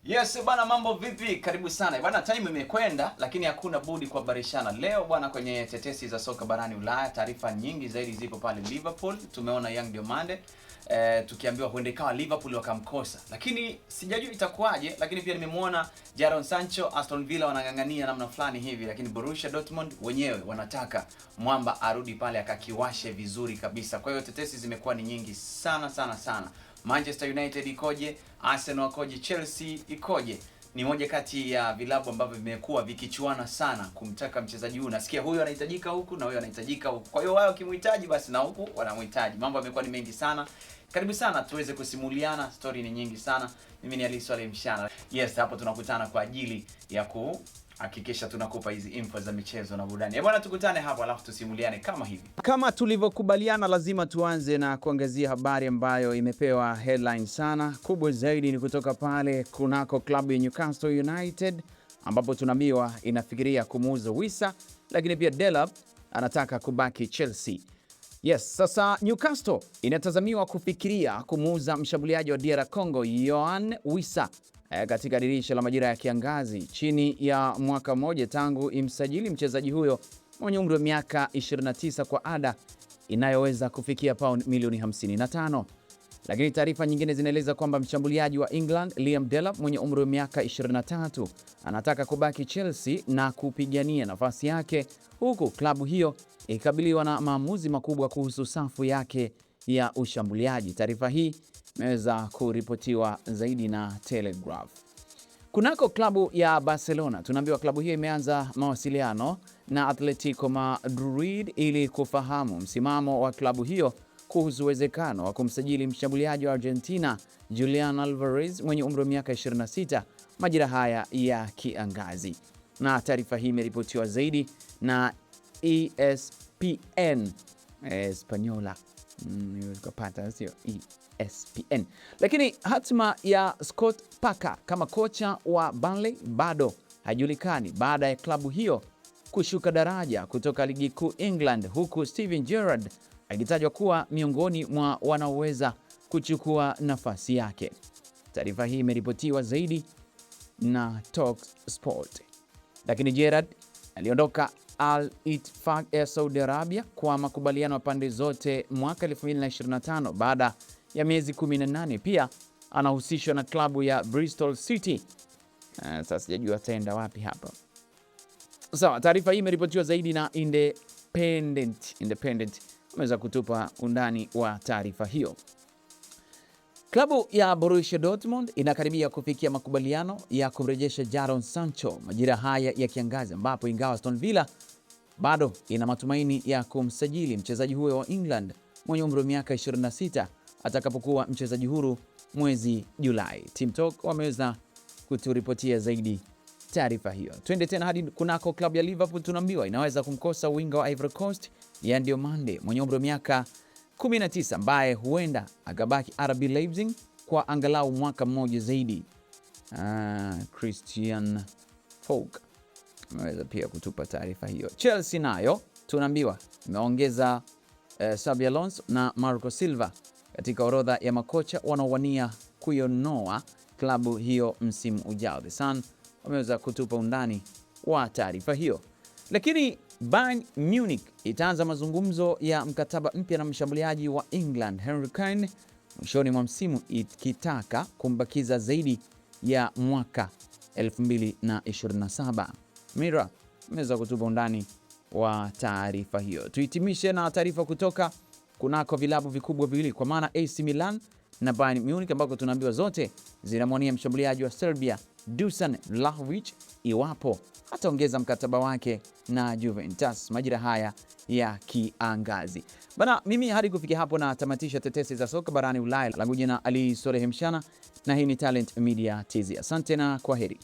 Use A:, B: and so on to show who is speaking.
A: Yes bana, mambo vipi? Karibu sana bana. Time imekwenda lakini hakuna budi kuhabarishana leo bwana. Kwenye tetesi za soka barani Ulaya, taarifa nyingi zaidi zipo pale Liverpool. Tumeona Young Diomande tukiambiwa huenda ikawa Liverpool wakamkosa, lakini sijajua itakuwaje. Lakini pia nimemwona Jadon Sancho, Aston Villa wanang'ang'ania namna fulani hivi, lakini Borussia Dortmund wenyewe wanataka mwamba arudi pale akakiwashe vizuri kabisa. Kwa hiyo tetesi zimekuwa ni nyingi sana sana sana. Manchester United ikoje? Arsenal ikoje? Chelsea ikoje? Ni moja kati ya vilabu ambavyo vimekuwa vikichuana sana kumtaka mchezaji huyu. Nasikia huyu anahitajika huku na huyu anahitajika huku. Kwa hiyo wao kimhitaji basi na huku wanamhitaji. Mambo yamekuwa ni mengi sana. Karibu sana tuweze kusimuliana, story ni nyingi sana. Mimi ni Ali Swale Mshana. Yes, hapo tunakutana kwa ajili ya hakikisha tunakupa hizi info za michezo na burudani. Bwana, tukutane hapo alafu tusimuliane kama hivi.
B: Kama tulivyokubaliana, lazima tuanze na kuangazia habari ambayo imepewa headline sana. Kubwa zaidi ni kutoka pale kunako klabu ya Newcastle United, ambapo tunaambiwa inafikiria kumuuza Wissa, lakini pia Delap anataka kubaki Chelsea. Yes, sasa Newcastle inatazamiwa kufikiria kumuuza mshambuliaji wa DR Congo Yohan Wissa katika dirisha la majira ya kiangazi, chini ya mwaka mmoja tangu imsajili mchezaji huyo mwenye umri wa miaka 29 kwa ada inayoweza kufikia pound milioni 55. Lakini taarifa nyingine zinaeleza kwamba mshambuliaji wa England Liam Delap mwenye umri wa miaka 23 anataka kubaki Chelsea na kupigania nafasi yake, huku klabu hiyo ikikabiliwa na maamuzi makubwa kuhusu safu yake ya ushambuliaji. Taarifa hii imeweza kuripotiwa zaidi na Telegraph. Kunako klabu ya Barcelona, tunaambiwa klabu hiyo imeanza mawasiliano na Atletico Madrid ili kufahamu msimamo wa klabu hiyo kuhusu uwezekano wa kumsajili mshambuliaji wa Argentina Julian Alvarez mwenye umri wa miaka 26 majira haya ya kiangazi. Na taarifa hii imeripotiwa zaidi na ESPN Espanyola. Ukapata sio ESPN. Lakini hatima ya Scott Parker kama kocha wa Burnley bado haijulikani baada ya klabu hiyo kushuka daraja kutoka ligi kuu England, huku Steven Gerrard akitajwa kuwa miongoni mwa wanaoweza kuchukua nafasi yake. Taarifa hii imeripotiwa zaidi na Talksport. Lakini Gerrard aliondoka Al Ittifaq ya Saudi Arabia kwa makubaliano ya pande zote mwaka 2025 baada ya miezi 18. Pia anahusishwa na klabu ya Bristol City. Sasa sijajua ataenda wapi hapa. Sawa, taarifa hii imeripotiwa zaidi na Independent ameweza kutupa undani wa taarifa hiyo. Klabu ya Borussia Dortmund inakaribia kufikia makubaliano ya kumrejesha Jadon Sancho majira haya ya kiangazi, ambapo ingawa Aston Villa bado ina matumaini ya kumsajili mchezaji huyo wa England mwenye umri wa miaka 26 atakapokuwa mchezaji huru mwezi Julai. Team Talk wameweza kuturipotia zaidi taarifa hiyo. Twende tena hadi kunako klabu ya Liverpool, tunaambiwa inaweza kumkosa winga wa Ivory Coast Yan Diomande mwenye umri wa miaka 19 ambaye huenda akabaki RB Leipzig kwa angalau mwaka mmoja zaidi. Christian Folk ameweza pia kutupa taarifa hiyo. Chelsea nayo tunaambiwa imeongeza Xabi Alonso na Marco Silva katika orodha ya makocha wanaowania kuionoa klabu hiyo msimu ujao. The Sun wameweza kutupa undani wa taarifa hiyo. Lakini Bayern Munich itaanza mazungumzo ya mkataba mpya na mshambuliaji wa England Harry Kane mwishoni mwa msimu, ikitaka kumbakiza zaidi ya mwaka 2027. Mira imeweza kutupa undani wa taarifa hiyo. Tuhitimishe na taarifa kutoka kunako vilabu vikubwa viwili, kwa maana AC Milan na Bayern Munich, ambako tunaambiwa zote zinamwania mshambuliaji wa Serbia Dusan Vlahovic iwapo ataongeza mkataba wake na Juventus majira haya ya kiangazi. Bana, mimi hadi kufikia hapo na tamatisha tetesi za soka barani Ulaya. Langu jina Ali Swale Mshana na hii ni Talent Media TZ. Asante na kwaheri.